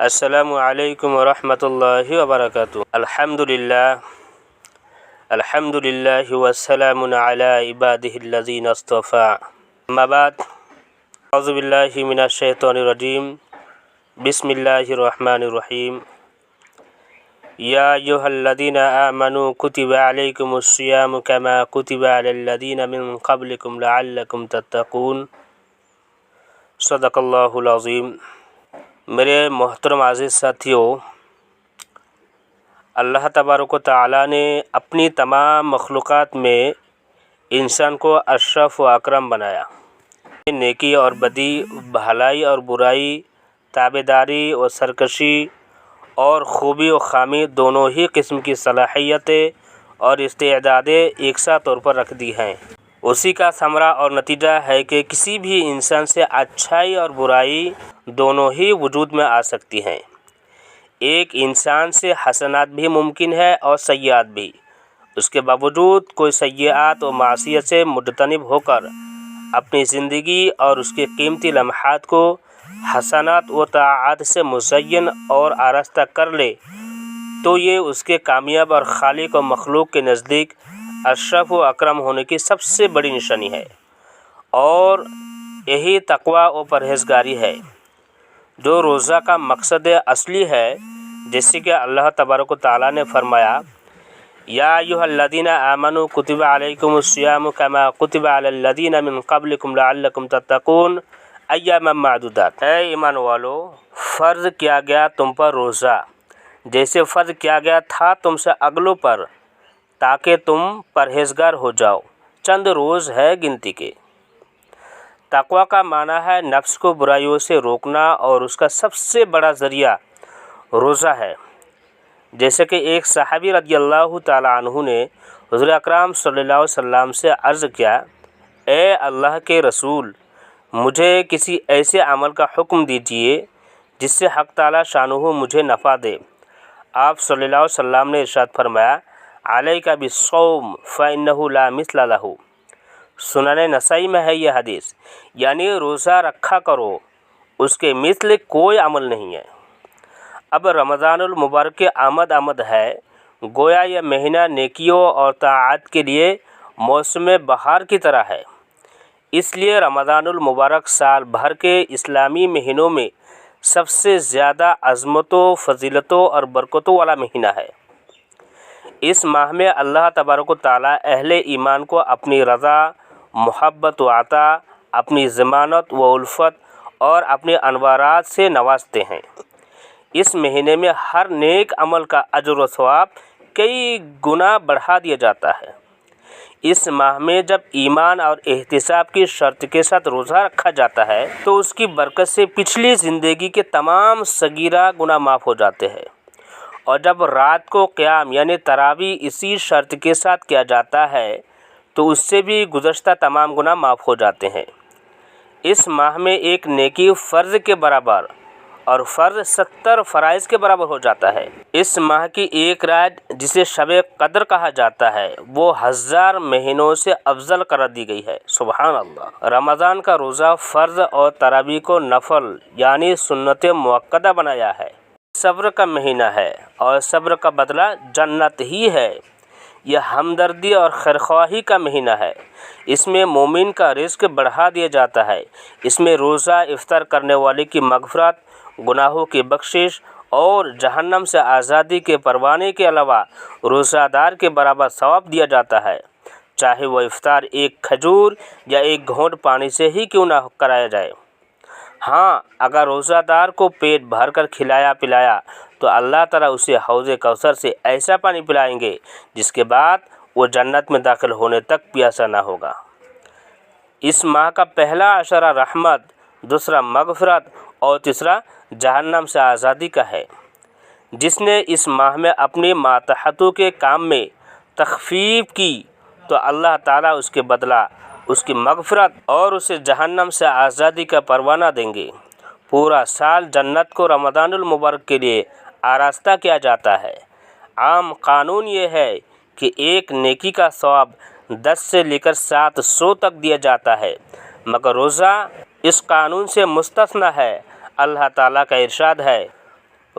السلام علیکم ورحمۃ اللہ وبرکاتہ۔ الحمدللہ والسلام علی عبادہ الذین اصطفیٰ، اما بعد، اعوذ باللہ من الشیطان الرجیم، بسم اللہ الرحمن الرحیم۔ یا ایھا الذین آمنوا کتب علیکم الصیام کما کتب علی الذین من قبلکم لعلکم تتقون۔ صدق اللہ العظیم۔ میرے محترم عزیز ساتھیوں، اللہ تبارک و تعالیٰ نے اپنی تمام مخلوقات میں انسان کو اشرف و اکرم بنایا۔ نیکی اور بدی، بھلائی اور برائی، تابعداری و سرکشی اور خوبی و خامی دونوں ہی قسم کی صلاحیتیں اور استعدادیں یکساں طور پر رکھ دی ہیں۔ اسی کا ثمرہ اور نتیجہ ہے کہ کسی بھی انسان سے اچھائی اور برائی دونوں ہی وجود میں آ سکتی ہیں۔ ایک انسان سے حسنات بھی ممکن ہے اور سیئات بھی۔ اس کے باوجود کوئی سیئات و معصیت سے مجتنب ہو کر اپنی زندگی اور اس کے قیمتی لمحات کو حسنات و طاعات سے مزین اور آراستہ کر لے تو یہ اس کے کامیاب اور خالق و مخلوق کے نزدیک اشرف و اکرم ہونے کی سب سے بڑی نشانی ہے، اور یہی تقوی و پرہیزگاری ہے جو روزہ کا مقصد اصلی ہے۔ جیسے کہ اللہ تبارک و تعالیٰ نے فرمایا، یا ایھا الذین آمنوا کتب علیکم الصیام کما کتب علی الذین من قبلکم لعلکم تتقون ایاما معدودات۔ اے ایمان والو، فرض کیا گیا تم پر روزہ جیسے فرض کیا گیا تھا تم سے اگلوں پر، تاکہ تم پرہیزگار ہو جاؤ، چند روز ہے گنتی کے۔ تقوی کا معنی ہے نفس کو برائیوں سے روکنا، اور اس کا سب سے بڑا ذریعہ روزہ ہے۔ جیسے کہ ایک صحابی رضی اللہ تعالیٰ عنہ نے حضور اکرم صلی اللہ علیہ وسلم سے عرض کیا، اے اللہ کے رسول، مجھے کسی ایسے عمل کا حکم دیجیے جس سے حق تعالیٰ شانہ مجھے نفع دے۔ آپ صلی اللہ علیہ وسلم نے ارشاد فرمایا، علیک بالصوم فإنہ لا مثل لہ۔ سنن نسائی میں ہے یہ حدیث، یعنی روزہ رکھا کرو، اس کے مثل کوئی عمل نہیں ہے۔ اب رمضان المبارک کی آمد ہے، گویا یہ مہینہ نیکیوں اور طاعات کے لیے موسم بہار کی طرح ہے۔ اس لیے رمضان المبارک سال بھر کے اسلامی مہینوں میں سب سے زیادہ عظمتوں، فضیلتوں اور برکتوں والا مہینہ ہے۔ اس ماہ میں اللہ تبارک و تعالیٰ اہل ایمان کو اپنی رضا، محبت و عطا، اپنی ضمانت و الفت اور اپنے انوارات سے نوازتے ہیں۔ اس مہینے میں ہر نیک عمل کا اجر و ثواب کئی گنا بڑھا دیا جاتا ہے۔ اس ماہ میں جب ایمان اور احتساب کی شرط کے ساتھ روزہ رکھا جاتا ہے تو اس کی برکت سے پچھلی زندگی کے تمام صغیرہ گناہ معاف ہو جاتے ہیں، اور جب رات کو قیام یعنی تراویح اسی شرط کے ساتھ کیا جاتا ہے تو اس سے بھی گزشتہ تمام گناہ معاف ہو جاتے ہیں۔ اس ماہ میں ایک نیکی فرض کے برابر اور فرض 70 فرائض کے برابر ہو جاتا ہے۔ اس ماہ کی ایک رات جسے شب قدر کہا جاتا ہے وہ 1000 مہینوں سے افضل قرار دی گئی ہے۔ سبحان اللہ۔ رمضان کا روزہ فرض اور تراویح کو نفل یعنی سنت مؤکدہ بنایا ہے۔ صبر کا مہینہ ہے اور صبر کا بدلہ جنت ہی ہے۔ یہ ہمدردی اور خیرخواہی کا مہینہ ہے۔ اس میں مومن کا رزق بڑھا دیا جاتا ہے۔ اس میں روزہ افطار کرنے والے کی مغفرت، گناہوں کی بخشش اور جہنم سے آزادی کے پروانے کے علاوہ روزہ دار کے برابر ثواب دیا جاتا ہے، چاہے وہ افطار ایک کھجور یا ایک گھونٹ پانی سے ہی کیوں نہ کرایا جائے۔ ہاں، اگر روزہ دار کو پیٹ بھر کر کھلایا پلایا تو اللہ تعالیٰ اسے حوض کوثر سے ایسا پانی پلائیں گے جس کے بعد وہ جنت میں داخل ہونے تک پیاسا نہ ہوگا۔ اس ماہ کا پہلا عشرہ رحمت، دوسرا مغفرت اور تیسرا جہنم سے آزادی کا ہے۔ جس نے اس ماہ میں اپنی ماتحتوں کے کام میں تخفیف کی تو اللہ تعالیٰ اس کے بدلہ اس کی مغفرت اور اسے جہنم سے آزادی کا پروانہ دیں گے۔ پورا سال جنت کو رمضان المبارک کے لیے آراستہ کیا جاتا ہے۔ عام قانون یہ ہے کہ ایک نیکی کا ثواب 10 سے لے کر 700 تک دیا جاتا ہے، مگر روزہ اس قانون سے مستثنی ہے۔ اللہ تعالیٰ کا ارشاد ہے،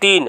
3,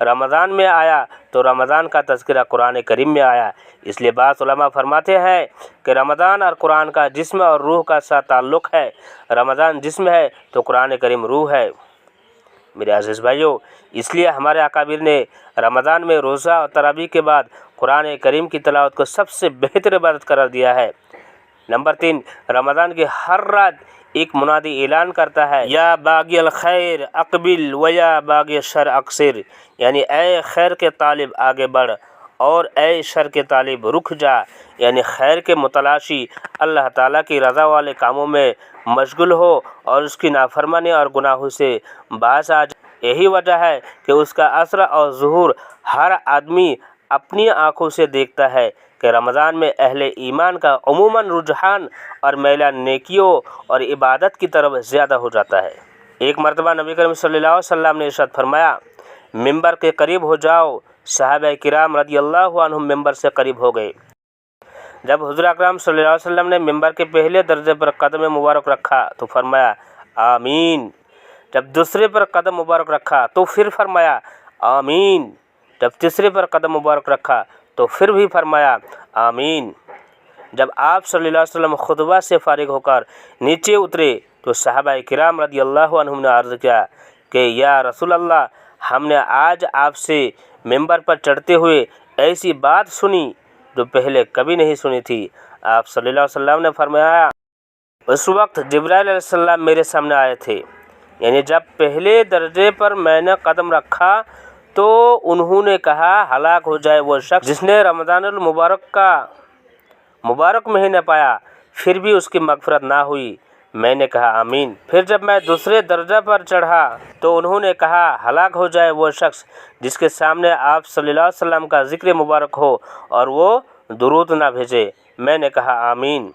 رمضان میں آیا تو رمضان کا تذکرہ قرآن کریم میں آیا۔ اس لیے بعض علماء فرماتے ہیں کہ رمضان اور قرآن کا جسم اور روح کا ساتھ تعلق ہے۔ رمضان جسم ہے تو قرآن کریم روح ہے۔ میرے عزیز بھائیوں، اس لیے ہمارے اکابر نے رمضان میں روزہ اور تراویح کے بعد قرآن کریم کی تلاوت کو سب سے بہتر عبادت قرار دیا ہے۔ نمبر 3، رمضان کی ہر رات ایک منادی اعلان کرتا ہے، یا باغی الخیر اقبل و یا باغی الشر اقصر، یعنی اے خیر کے طالب آگے بڑھ اور اے شر کے طالب رک جا، یعنی خیر کے متلاشی اللہ تعالیٰ کی رضا والے کاموں میں مشغول ہو اور اس کی نافرمانی اور گناہوں سے باز آ جا۔ یہی وجہ ہے کہ اس کا اثر اور ظہور ہر آدمی اپنی آنکھوں سے دیکھتا ہے کہ رمضان میں اہل ایمان کا عموماً رجحان اور میلان نیکیوں اور عبادت کی طرف زیادہ ہو جاتا ہے۔ ایک مرتبہ نبی کریم صلی اللہ علیہ وسلم نے ارشاد فرمایا، ممبر کے قریب ہو جاؤ۔ صحابہ کرام رضی اللہ عنہم ممبر سے قریب ہو گئے۔ جب حضور اکرم صلی اللہ علیہ وسلم نے ممبر کے پہلے درجے پر قدم مبارک رکھا تو فرمایا آمین۔ جب دوسرے پر قدم مبارک رکھا تو پھر فرمایا آمین۔ جب تیسرے پر قدم مبارک رکھا تو پھر بھی فرمایا آمین۔ جب آپ صلی اللہ علیہ وسلم خطبہ سے فارغ ہو کر نیچے اترے تو صحابہ کرام رضی اللہ عنہم نے عرض کیا کہ یا رسول اللہ، ہم نے آج آپ سے ممبر پر چڑھتے ہوئے ایسی بات سنی جو پہلے کبھی نہیں سنی تھی۔ آپ صلی اللہ علیہ وسلم نے فرمایا، اس وقت جبرائیل علیہ السلام میرے سامنے آئے تھے، یعنی جب پہلے درجے پر میں نے قدم رکھا تو انہوں نے کہا ہلاک ہو جائے وہ شخص جس نے رمضان المبارک کا مبارک مہینہ پایا پھر بھی اس کی مغفرت نہ ہوئی۔ میں نے کہا آمین۔ پھر جب میں دوسرے درجہ پر چڑھا تو انہوں نے کہا ہلاک ہو جائے وہ شخص جس کے سامنے آپ صلی اللہ علیہ وسلم کا ذکر مبارک ہو اور وہ درود نہ بھیجے۔ میں نے کہا آمین۔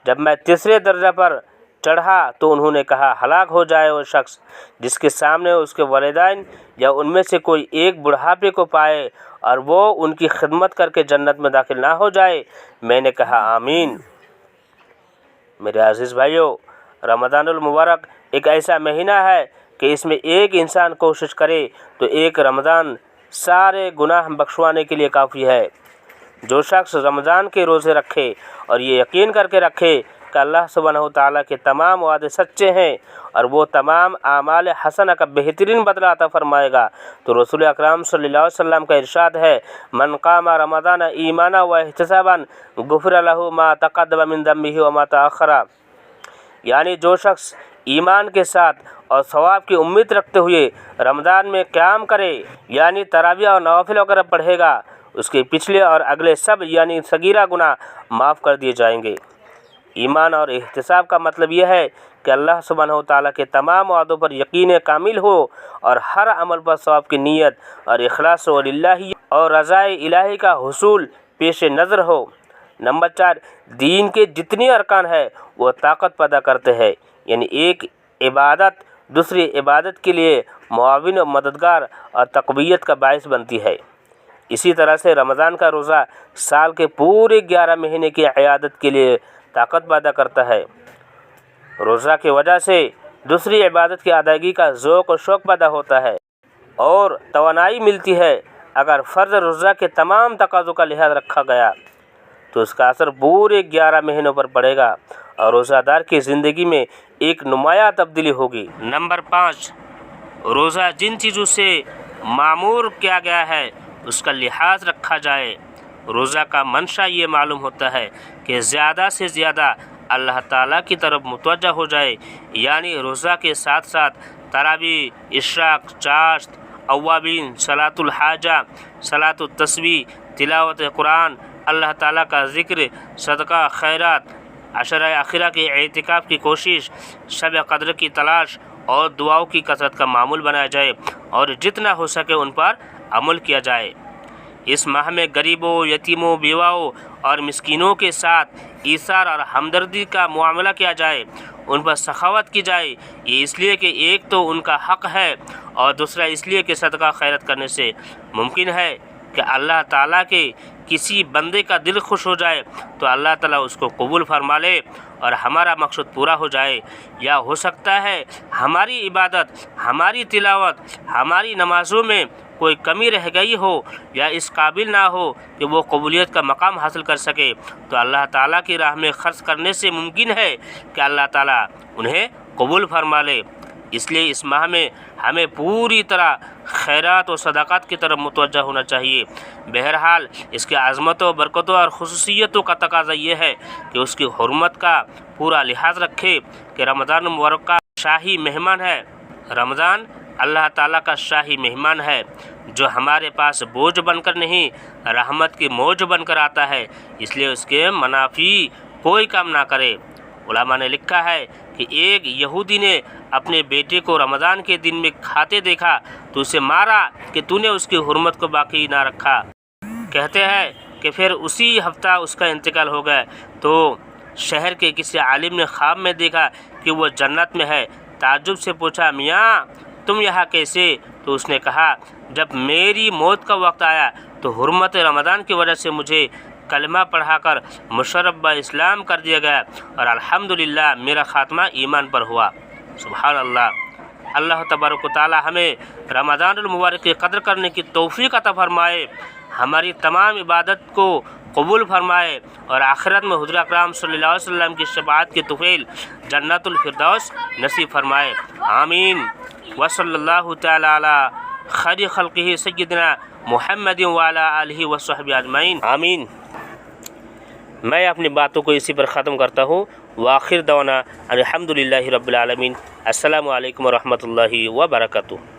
جب میں تیسرے درجہ پر چڑھا تو انہوں نے کہا ہلاک ہو جائے وہ شخص جس کے سامنے اس کے والدین یا ان میں سے کوئی ایک بڑھاپے کو پائے اور وہ ان کی خدمت کر کے جنت میں داخل نہ ہو جائے۔ میں نے کہا آمین۔ میرے عزیز بھائیوں، رمضان المبارک ایک ایسا مہینہ ہے کہ اس میں ایک انسان کوشش کرے تو ایک رمضان سارے گناہ بخشوانے کے لیے کافی ہے۔ جو شخص رمضان کے روزے رکھے اور یہ یقین کر کے رکھے کہ اللہ سبحانہ و تعالیٰ کے تمام وعدے سچے ہیں اور وہ تمام اعمال حسنہ کا بہترین بدلہ عطا فرمائے گا، تو رسول اکرم صلی اللہ علیہ وسلم کا ارشاد ہے، من قام رمضان ایمانا و احتسابا غفر له ما تقدم من ذنبه وما تأخر، یعنی جو شخص ایمان کے ساتھ اور ثواب کی امید رکھتے ہوئے رمضان میں قیام کرے، یعنی تراویح اور نوافل وغیرہ پڑھے گا، اس کے پچھلے اور اگلے سب یعنی صغیرہ گناہ معاف کر دیے جائیں گے۔ ایمان اور احتساب کا مطلب یہ ہے کہ اللہ سبحانہ و تعالیٰ کے تمام وعدوں پر یقین کامل ہو اور ہر عمل پر ثواب کی نیت اور اخلاص و للہ اور رضائے الہی کا حصول پیش نظر ہو۔ نمبر 4، دین کے جتنی ارکان ہے وہ طاقت پیدا کرتے ہیں، یعنی ایک عبادت دوسری عبادت کے لیے معاون و مددگار اور تقویت کا باعث بنتی ہے۔ اسی طرح سے رمضان کا روزہ سال کے پورے 11 مہینے کی عیادت کے لیے طاقت پیدا کرتا ہے۔ روزہ کی وجہ سے دوسری عبادت کی ادائیگی کا ذوق و شوق پیدا ہوتا ہے اور توانائی ملتی ہے۔ اگر فرض روزہ کے تمام تقاضوں کا لحاظ رکھا گیا تو اس کا اثر پورے 11 مہینوں پر پڑے گا اور روزہ دار کی زندگی میں ایک نمایاں تبدیلی ہوگی۔ نمبر 5، روزہ جن چیزوں سے معمور کیا گیا ہے اس کا لحاظ رکھا جائے۔ روزہ کا منشا یہ معلوم ہوتا ہے کہ زیادہ سے زیادہ اللہ تعالیٰ کی طرف متوجہ ہو جائے، یعنی روزہ کے ساتھ ساتھ تراویح، اشراق، چاشت، اوابین، صلاۃ الحاجہ، صلاۃ التسبیح، تلاوت قرآن، اللہ تعالیٰ کا ذکر، صدقہ، خیرات، عشرہ اخیرہ کے اعتکاف کی کوشش، شب قدر کی تلاش اور دعاؤں کی کثرت کا معمول بنایا جائے اور جتنا ہو سکے ان پر عمل کیا جائے۔ اس ماہ میں غریبوں، یتیموں، بیواؤں اور مسکینوں کے ساتھ ایثار اور ہمدردی کا معاملہ کیا جائے، ان پر سخاوت کی جائے۔ یہ اس لیے کہ ایک تو ان کا حق ہے اور دوسرا اس لیے کہ صدقہ خیرات کرنے سے ممکن ہے کہ اللہ تعالیٰ کے کسی بندے کا دل خوش ہو جائے تو اللہ تعالیٰ اس کو قبول فرما لے اور ہمارا مقصد پورا ہو جائے، یا ہو سکتا ہے ہماری عبادت، ہماری تلاوت، ہماری نمازوں میں کوئی کمی رہ گئی ہو یا اس قابل نہ ہو کہ وہ قبولیت کا مقام حاصل کر سکے تو اللہ تعالیٰ کی راہ میں خرچ کرنے سے ممکن ہے کہ اللہ تعالیٰ انہیں قبول فرما لے۔ اس لیے اس ماہ میں ہمیں پوری طرح خیرات و صدقات کی طرف متوجہ ہونا چاہیے۔ بہرحال اس کے عظمتوں، برکتوں اور خصوصیتوں کا تقاضا یہ ہے کہ اس کی حرمت کا پورا لحاظ رکھے کہ رمضان المبارک کا شاہی مہمان ہے۔ رمضان اللہ تعالیٰ کا شاہی مہمان ہے جو ہمارے پاس بوجھ بن کر نہیں، رحمت کی موج بن کر آتا ہے، اس لیے اس کے منافی کوئی کام نہ کرے۔ علماء نے لکھا ہے کہ ایک یہودی نے اپنے بیٹے کو رمضان کے دن میں کھاتے دیکھا تو اسے مارا کہ تو نے اس کی حرمت کو باقی نہ رکھا۔ کہتے ہیں کہ پھر اسی ہفتہ اس کا انتقال ہو گیا تو شہر کے کسی عالم نے خواب میں دیکھا کہ وہ جنت میں ہے۔ تعجب سے پوچھا، میاں تم یہاں کیسے؟ تو اس نے کہا، جب میری موت کا وقت آیا تو حرمت رمضان کی وجہ سے مجھے کلمہ پڑھا کر مشرف اسلام کر دیا گیا اور الحمدللہ میرا خاتمہ ایمان پر ہوا۔ سبحان اللہ۔ اللہ تبارک و تعالی ہمیں رمضان المبارک کی قدر کرنے کی توفیق عطا فرمائے، ہماری تمام عبادت کو قبول فرمائے اور آخرت میں حضور اکرم صلی اللہ علیہ وسلم کی شفاعت کی طفیل جنت الفردوس نصیب فرمائے، آمین۔ وصلی اللہ تعالی علی خیر خلقہ سیدنا محمد وعلی آلہ وصحبہ اجمعین، آمین۔ میں اپنی باتوں کو اسی پر ختم کرتا ہوں۔ وآخر دعوانا الحمدللہ رب العالمین۔ السلام علیکم ورحمۃ اللہ وبرکاتہ۔